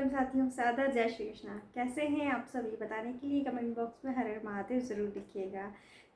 नमस्कारम साथियों, सादा जय श्री कृष्णा। कैसे हैं आप सभी? बताने के लिए कमेंट बॉक्स में हर हर महादेव ज़रूर लिखिएगा।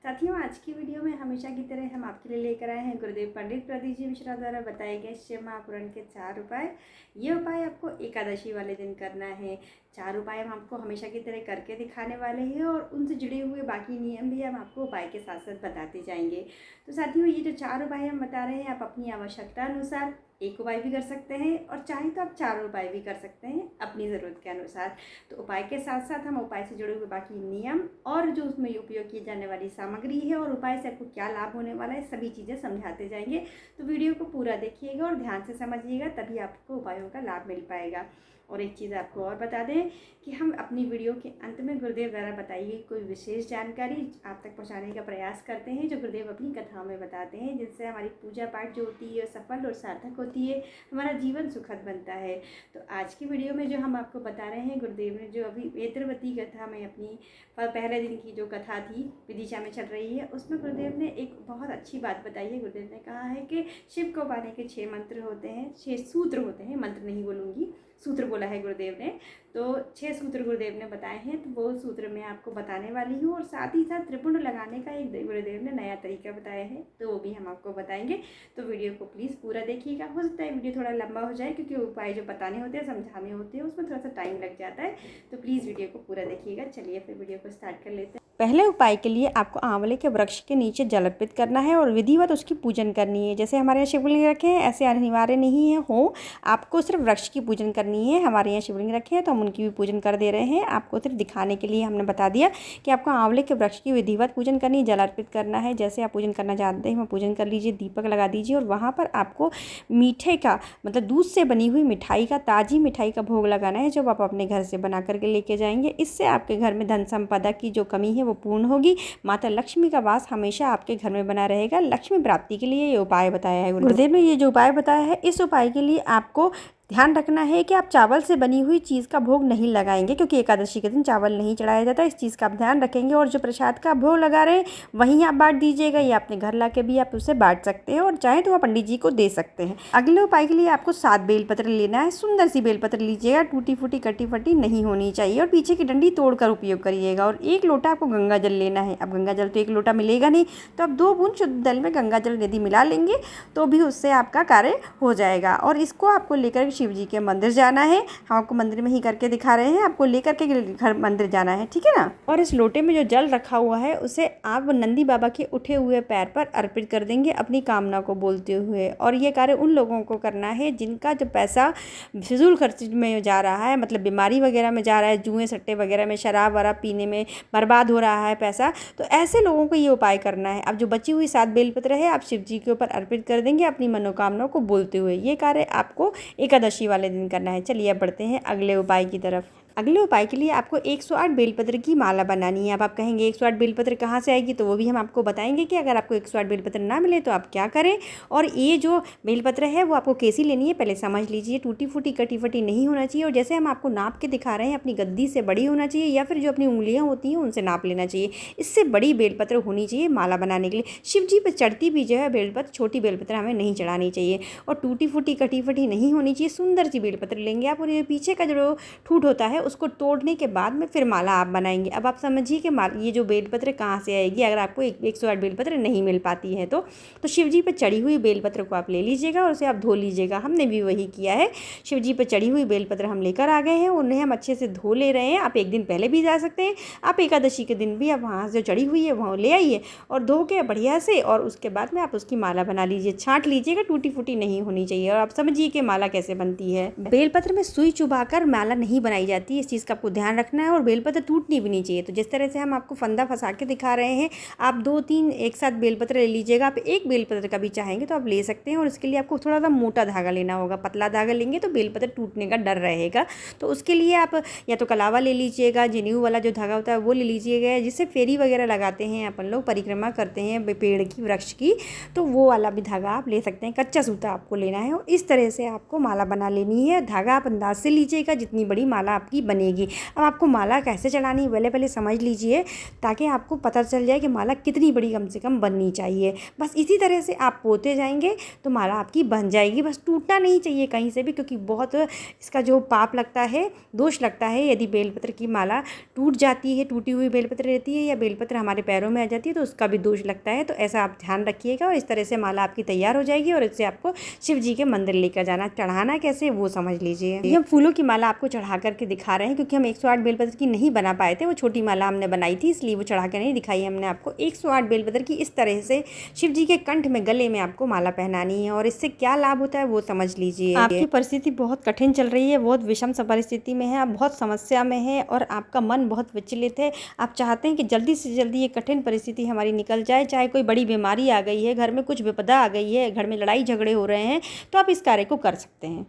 साथियों, आज की वीडियो में हमेशा की तरह हम आपके लिए लेकर आए हैं गुरुदेव पंडित प्रदीप जी मिश्रा द्वारा बताए गए शिव महापुराण के 4 उपाय। ये उपाय आपको एकादशी वाले दिन करना है। 4 उपाय हम आपको हमेशा की तरह करके दिखाने वाले हैं और उनसे जुड़े हुए बाकी नियम भी हम आपको उपाय के साथ साथ बताते जाएंगे। तो साथियों, ये जो 4 उपाय हम बता रहे हैं, आप अपनी आवश्यकता अनुसार एक उपाय भी कर सकते हैं और चाहे तो आप 4 उपाय भी कर सकते हैं अपनी ज़रूरत के अनुसार। तो उपाय के साथ साथ हम उपाय से जुड़े हुए बाकी नियम और जो उसमें उपयोग की जाने वाली सामग्री है और उपाय से आपको क्या लाभ होने वाला है, सभी चीज़ें समझाते जाएंगे। तो वीडियो को पूरा देखिएगा और ध्यान से समझिएगा, तभी आपको उपायों का लाभ मिल पाएगा। और एक चीज़ आपको और बता दें कि हम अपनी वीडियो के अंत में गुरुदेव द्वारा बताई गई कोई विशेष जानकारी आप तक पहुंचाने का प्रयास करते हैं, जो गुरुदेव अपनी कथाओं में बताते हैं, जिससे हमारी पूजा पाठ जो होती है सफल और सार्थक होती है, हमारा जीवन सुखद बनता है। तो आज की वीडियो में जो हम आपको बता रहे हैं, गुरुदेव ने जो अभी वेत्रवती कथा में अपनी पहले दिन की जो कथा थी विदिशा में चल रही है, उसमें गुरुदेव ने एक बहुत अच्छी बात बताई है। गुरुदेव ने कहा है कि शिव को पाने के 6 मंत्र होते हैं, 6 सूत्र होते हैं, मंत्र नहीं बोलूँगी, सूत्र बोला है गुरुदेव ने। तो 6 सूत्र गुरुदेव ने बताए हैं, तो वो सूत्र मैं आपको बताने वाली हूँ और साथ ही साथ त्रिपुंड लगाने का एक गुरुदेव ने नया तरीका बताया है, तो वो भी हम आपको बताएंगे। तो वीडियो को प्लीज़ पूरा देखिएगा। हो सकता है वीडियो थोड़ा लंबा हो जाए, क्योंकि उपाय जो बताने होते हैं, समझाने होते हैं, उसमें थोड़ा सा टाइम लग जाता है। तो प्लीज़ वीडियो को पूरा देखिएगा। चलिए फिर वीडियो को स्टार्ट कर लेते हैं। पहले उपाय के लिए आपको आंवले के वृक्ष के नीचे जल अर्पित करना है और विधिवत उसकी पूजन करनी है। जैसे हमारे यहाँ शिवलिंग रखे हैं, ऐसे अनिवार्य नहीं है हो, आपको सिर्फ वृक्ष की पूजन करनी है। हमारे यहाँ शिवलिंग रखे हैं तो हम उनकी भी पूजन कर दे रहे हैं। आपको सिर्फ दिखाने के लिए हमने बता दिया कि आपको आंवले के वृक्ष की विधिवत पूजन करनी है, जल अर्पित करना है। जैसे आप पूजन करना चाहते हैं, वहाँ पूजन कर लीजिए, दीपक लगा दीजिए और वहाँ पर आपको मीठे का मतलब दूध से बनी हुई मिठाई का, ताज़ी मिठाई का भोग लगाना है, जो आप अपने घर से बना करके लेके जाएंगे। इससे आपके घर में धन संपदा की जो कमी है वो पूर्ण होगी। माता लक्ष्मी का वास हमेशा आपके घर में बना रहेगा। लक्ष्मी प्राप्ति के लिए ये उपाय बताया है गुरुदेव ने। ये जो उपाय बताया है, इस उपाय के लिए आपको ध्यान रखना है कि आप चावल से बनी हुई चीज़ का भोग नहीं लगाएंगे, क्योंकि एकादशी के दिन चावल नहीं चढ़ाया जाता। इस चीज़ का आप ध्यान रखेंगे और जो प्रसाद का भोग लगा रहे हैं वहीं आप बांट दीजिएगा, या अपने घर ला के भी आप उसे बांट सकते हैं और चाहे तो आप पंडित जी को दे सकते हैं। अगले उपाय के लिए आपको 7 बेलपत्र लेना है। सुंदर सी बेलपत्र लीजिएगा, टूटी फूटी कटी फटी नहीं होनी चाहिए और पीछे की डंडी तोड़कर उपयोग करिएगा। और 1 लोटा आपको गंगा जल लेना है। अब गंगा जल तो 1 लोटा मिलेगा नहीं, तो आप 2 बूंद शुद्ध जल में गंगा जल यदि मिला लेंगे तो भी उससे आपका कार्य हो जाएगा। और इसको आपको लेकर शिव जी के मंदिर जाना है। हम आपको मंदिर में ही करके दिखा रहे हैं, आपको लेकर के घर मंदिर जाना है, ठीक है ना। और इस लोटे में जो जल रखा हुआ है उसे आप नंदी बाबा के उठे हुए पैर पर अर्पित कर देंगे, अपनी कामना को बोलते हुए। और ये कार्य उन लोगों को करना है जिनका जो पैसा फिजूल खर्च में जा रहा है, मतलब बीमारी वगैरह में जा रहा है, जुए सट्टे वगैरह में, शराब वराब पीने में बर्बाद हो रहा है पैसा, तो ऐसे लोगों को ये उपाय करना है। अब जो बची हुई 7 बेलपत्र है आप शिव जी के ऊपर अर्पित कर देंगे, अपनी मनोकामनाओं को बोलते हुए। ये कार्य आपको एकादशी वाले दिन करना है। चलिए अब बढ़ते हैं अगले उपाय की तरफ। अगले उपाय के लिए आपको 108 बेलपत्र की माला बनानी है। अब आप कहेंगे 108 बेलपत्र कहाँ से आएगी, तो वो भी हम आपको बताएंगे कि अगर आपको 108 बेलपत्र ना मिले तो आप क्या करें। और ये जो बेलपत्र है वो आपको कैसी लेनी है पहले समझ लीजिए। टूटी फूटी कटी फटी नहीं होना चाहिए, और जैसे हम आपको नाप के दिखा रहे हैं, अपनी गद्दी से बड़ी होना चाहिए, या फिर जो अपनी उंगलियाँ होती हैं उनसे नाप लेना चाहिए। इससे बड़ी बेलपत्र होनी चाहिए माला बनाने के लिए। शिव जी पर चढ़ती भी जो है बेलपत्र, छोटी बेलपत्र हमें नहीं चढ़ानी चाहिए। और टूटी फूटी कटी फटी नहीं होनी चाहिए। सुंदर सी बेलपत्र लेंगे आप, और ये पीछे का जो ठूठ होता है उसको तोड़ने के बाद में फिर माला आप बनाएंगे। अब आप समझिए कि ये जो बेलपत्र कहाँ से आएगी अगर आपको 108 बेलपत्र नहीं मिल पाती है तो शिव जी पर चढ़ी हुई बेलपत्र को आप ले लीजिएगा और उसे आप धो लीजिएगा। हमने भी वही किया है। शिव जी पर चढ़ी हुई बेलपत्र हम लेकर आ गए हैं, उन्हें हम अच्छे से धो ले रहे हैं। आप एक दिन पहले भी जा सकते हैं, आप एकादशी के दिन भी आप वहाँ से चढ़ी हुई है वहाँ ले आइए और धो के बढ़िया से, और उसके बाद में आप उसकी माला बना लीजिए। छाँट लीजिएगा, टूटी फूटी नहीं होनी चाहिए। और आप समझिए कि माला कैसे बनती है। बेलपत्र में सुई चुभाकर माला नहीं बनाई जाती, इस चीज़ का आपको ध्यान रखना है। और बेलपत्र टूटनी भी नहीं चाहिए। तो जिस तरह से हम आपको फंदा फंसा के दिखा रहे हैं, आप 2-3 एक साथ बेलपत्र ले लीजिएगा। आप 1 बेलपत्र का भी चाहेंगे तो आप ले सकते हैं, और इसके लिए आपको थोड़ा सा मोटा धागा लेना होगा। पतला धागा लेंगे तो बेलपत्र टूटने का डर रहेगा। तो उसके लिए आप या तो कलावा ले लीजिएगा, जनेऊ वाला जो धागा होता है वो ले लीजिएगा, जिससे फेरी वगैरह लगाते हैं अपन लोग, परिक्रमा करते हैं पेड़ की, वृक्ष की, तो वो वाला भी धागा आप ले सकते हैं। कच्चा सूता आपको लेना है और इस तरह से आपको माला बना लेनी है। धागा आप अंदाज से लीजिएगा, जितनी बड़ी माला आपकी ही बनेगी। अब आपको माला कैसे चढ़ानी है पहले समझ लीजिए, ताकि आपको पता चल जाए कि माला कितनी बड़ी कम से कम बननी चाहिए। बस इसी तरह से आप पोते जाएंगे तो माला आपकी बन जाएगी। बस टूटना नहीं चाहिए कहीं से भी, क्योंकि बहुत इसका जो पाप लगता है, दोष लगता है यदि बेलपत्र की माला टूट जाती है, टूटी हुई बेलपत्र रहती है या बेलपत्र हमारे पैरों में आ जाती है तो उसका भी दोष लगता है। तो ऐसा आप ध्यान रखिएगा और इस तरह से माला आपकी तैयार हो जाएगी और इससे आपको शिव जी के मंदिर लेकर जाना। चढ़ाना कैसे वो समझ लीजिए। ये हम फूलों की माला आपको चढ़ा करके दिखा रहे हैं, क्योंकि हम 108 बेलपत्र की नहीं बना पाए थे, वो छोटी माला हमने बनाई थी इसलिए वो चढ़ा कर नहीं दिखाई हमने आपको। 108 बेलपत्र की इस तरह से शिव जी के कंठ में, गले में आपको माला पहनानी है और इससे क्या लाभ होता है वो समझ लीजिए। आपकी परिस्थिति बहुत कठिन चल रही है, बहुत विषम परिस्थिति में है, आप बहुत समस्या में है और आपका मन बहुत विचलित है। आप चाहते हैं कि जल्दी से जल्दी ये कठिन परिस्थिति हमारी निकल जाए, चाहे कोई बड़ी बीमारी आ गई है, घर में कुछ विपदा आ गई है, घर में लड़ाई झगड़े हो रहे हैं, तो आप इस कार्य को कर सकते हैं।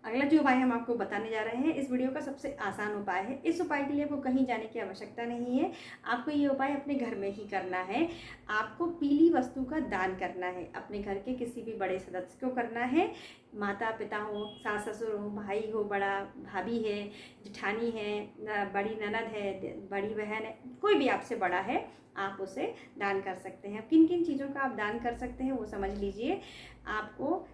अगला जो उपाय हम आपको बताने जा रहे हैं इस वीडियो का सबसे आसान उपाय है। इस उपाय के लिए आपको कहीं जाने की आवश्यकता नहीं है। आपको ये उपाय अपने घर में ही करना है। आपको पीली वस्तु का दान करना है, अपने घर के किसी भी बड़े सदस्य को करना है। माता पिता हो, सास ससुर हो, भाई हो, बड़ा भाभी है, जेठानी है, बड़ी ननद है, बड़ी बहन है, कोई भी आपसे बड़ा है, आप उसे दान कर सकते हैं। किन किन चीज़ों का आप दान कर सकते हैं वो समझ लीजिए। आपको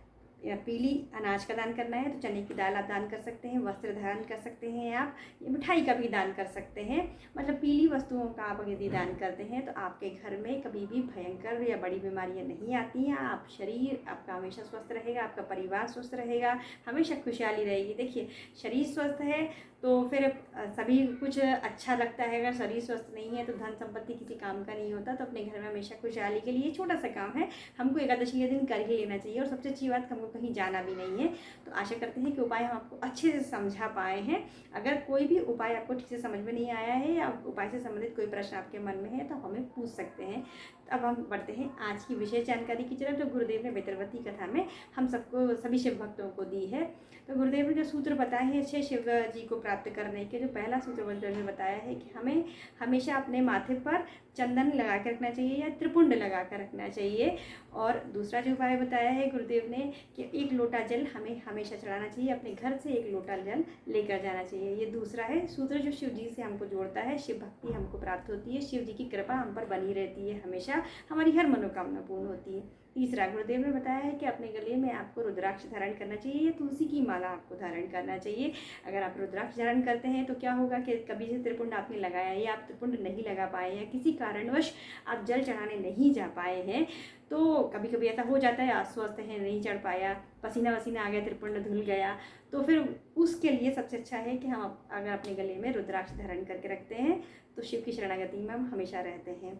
या पीली अनाज का दान करना है तो चने की दाल आप दान कर सकते हैं, वस्त्र दान कर सकते हैं, आप ये मिठाई का भी दान कर सकते हैं। मतलब पीली वस्तुओं का आप यदि दान करते हैं तो आपके घर में कभी भी भयंकर या बड़ी बीमारियां नहीं आती हैं। आप शरीर आपका हमेशा स्वस्थ रहेगा, आपका परिवार स्वस्थ रहेगा, हमेशा खुशहाली रहेगी। देखिए, शरीर स्वस्थ है तो फिर सभी कुछ अच्छा लगता है। अगर शरीर स्वस्थ नहीं है तो धन संपत्ति किसी काम का नहीं होता। तो अपने घर में हमेशा खुशहाली के लिए छोटा सा काम है, हमको एकादशी के दिन कर ही लेना चाहिए और सबसे अच्छी बात हमको कहीं जाना भी नहीं है। तो आशा करते हैं कि उपाय हम आपको अच्छे से समझा पाए हैं। अगर कोई भी उपाय आपको ठीक से समझ में नहीं आया है या उपाय से संबंधित कोई प्रश्न आपके मन में है तो हमें पूछ सकते हैं। अब हम बढ़ते हैं आज की विशेष जानकारी की तरफ, जो गुरुदेव ने बेतरवती कथा में हम सबको, सभी शिव भक्तों को दी है। तो गुरुदेव ने जो सूत्र बताए हैं 6 शिव जी को प्राप्त करने के, जो पहला सूत्र गुरुदेव ने बताया है कि हमें हमेशा अपने माथे पर चंदन लगा कर रखना चाहिए या त्रिपुंड लगा कर रखना चाहिए। और दूसरा जो उपाय बताया है गुरुदेव ने कि 1 लोटा जल हमें हमेशा चढ़ाना चाहिए, अपने घर से 1 लोटा जल लेकर जाना चाहिए। ये दूसरा है सूत्र जो शिव जी से हमको जोड़ता है। शिव भक्ति हमको प्राप्त होती है, शिव जी की कृपा हम पर बनी रहती है, हमेशा हमारी हर मनोकामना पूर्ण होती है। तीसरा गुरुदेव ने बताया है कि अपने गले में आपको रुद्राक्ष धारण करना चाहिए या तुलसी की माला आपको धारण करना चाहिए। अगर आप रुद्राक्ष धारण करते हैं तो क्या होगा कि कभी से त्रिपुंड आपने लगाया या आप त्रिपुंड नहीं लगा पाए या किसी कारणवश आप जल चढ़ाने नहीं जा पाए हैं, तो कभी कभी ऐसा हो जाता है, अस्वस्थ है, नहीं चढ़ पाया, पसीना वसीना आ गया, त्रिपुंड धुल गया, तो फिर उसके लिए सबसे अच्छा है कि हम अगर अपने गले में रुद्राक्ष धारण करके रखते हैं तो शिव की शरणागति में हम हमेशा रहते हैं।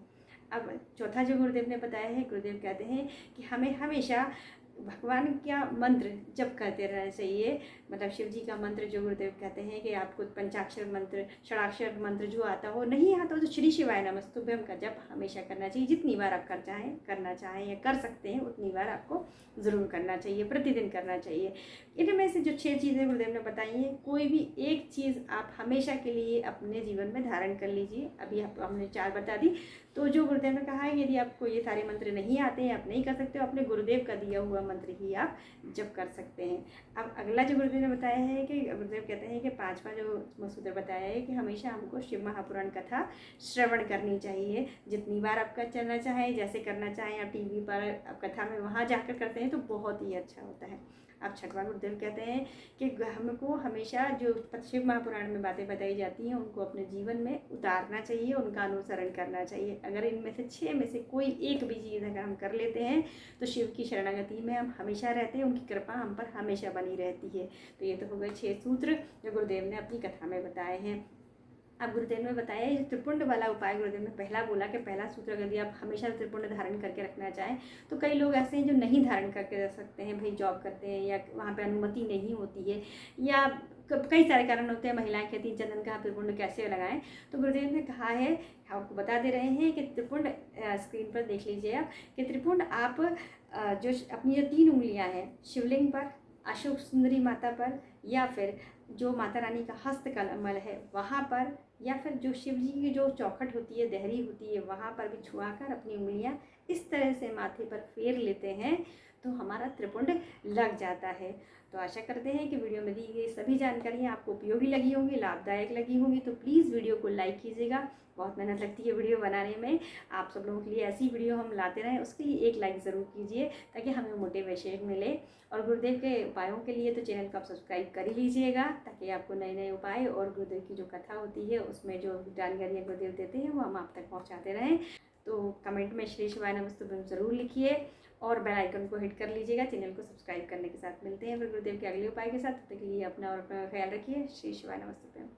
अब चौथा जो गुरुदेव ने बताया है, गुरुदेव कहते हैं कि हमें हमेशा भगवान का मंत्र जप करते रहना चाहिए। मतलब शिव जी का मंत्र जो गुरुदेव कहते हैं कि आपको पंचाक्षर मंत्र, षडाक्षर मंत्र जो आता हो, नहीं आता हो तो श्री शिवाय नमस्तुभ्यम का जप हमेशा करना चाहिए। जितनी बार आप करना चाहें या कर सकते हैं उतनी बार आपको ज़रूर करना चाहिए, प्रतिदिन करना चाहिए। इनमें से जो 6 चीज़ें गुरुदेव ने बताई हैं, कोई भी एक चीज़ आप हमेशा के लिए अपने जीवन में धारण कर लीजिए। अभी आपको हमने 4 बता दी। तो जो गुरुदेव ने कहा है, यदि आपको ये सारे मंत्र नहीं आते हैं, आप नहीं कर सकते हो, अपने गुरुदेव का दिया हुआ मंत्र ही आप जप कर सकते हैं। अब अगला जो गुरुदेव ने बताया है कि गुरुदेव कहते हैं कि 5वां जो सूत्र बताया है कि हमेशा हमको शिव महापुराण कथा श्रवण करनी चाहिए। जितनी बार आपका चलना चाहें, जैसे करना चाहें, आप टीवी पर आप कथा में वहाँ जाकर करते हैं तो बहुत ही अच्छा होता है। अब 6वां गुरुदेव कहते हैं कि हमको हमेशा जो शिव महापुराण में बातें बताई जाती हैं उनको अपने जीवन में उतारना चाहिए, उनका अनुसरण करना चाहिए। अगर इनमें से 6 में से कोई एक भी चीज़ अगर हम कर लेते हैं तो शिव की शरणागति में हम हमेशा रहते हैं, उनकी कृपा हम पर हमेशा बनी रहती है। तो ये तो हो गए 6 सूत्र जो गुरुदेव ने अपनी कथा में बताए हैं। अब गुरुदेव ने बताया ये त्रिपुंड वाला उपाय, गुरुदेव ने पहला बोला कि पहला सूत्र यदि आप हमेशा त्रिपुंड धारण करके रखना चाहें, तो कई लोग ऐसे हैं जो नहीं धारण करके रख सकते हैं, भाई जॉब करते हैं या वहाँ पे अनुमति नहीं होती है या कई सारे कारण होते हैं। महिलाएं कहती हैं चंदन का त्रिपुंड कैसे लगाएं, तो गुरुदेव ने कहा है, आपको बता दे रहे हैं कि त्रिपुंड स्क्रीन पर देख लीजिए आप कि त्रिपुंड आप जो अपनी जो 3 उंगलियाँ हैं शिवलिंग पर, अशोक सुंदरी माता पर, या फिर जो माता रानी का हस्त कमल है वहाँ पर, या फिर जो शिव जी की जो चौखट होती है, देहरी होती है, वहाँ पर भी छुआकर अपनी उंगलियाँ इस तरह से माथे पर फेर लेते हैं तो हमारा त्रिपुंड लग जाता है। तो आशा करते हैं कि वीडियो में दी गई सभी जानकारियाँ आपको उपयोगी लगी होंगी, लाभदायक लगी होंगी। तो प्लीज़ वीडियो को लाइक कीजिएगा, बहुत मेहनत लगती है वीडियो बनाने में। आप सब लोगों के लिए ऐसी वीडियो हम लाते रहें, उसके लिए एक लाइक ज़रूर कीजिए ताकि हमें मोटिवेशन मिले। और गुरुदेव के उपायों के लिए तो चैनल को आप सब्सक्राइब कर ही लीजिएगा ताकि आपको नए नए उपाय और गुरुदेव की जो कथा होती है उसमें जो जानकारियाँ गुरुदेव देते हैं वो हम आप तक पहुँचाते रहें। तो कमेंट में श्री शिवाय नमस्तुभ्यम ज़रूर लिखिए और बेल आइकन को हिट कर लीजिएगा। चैनल को सब्सक्राइब करने के साथ मिलते हैं फिर गुरुदेव के अगले उपाय के साथ। तब तक के लिए अपना और अपना ख्याल रखिए। श्री शिवाय नमस्तुभ्यम।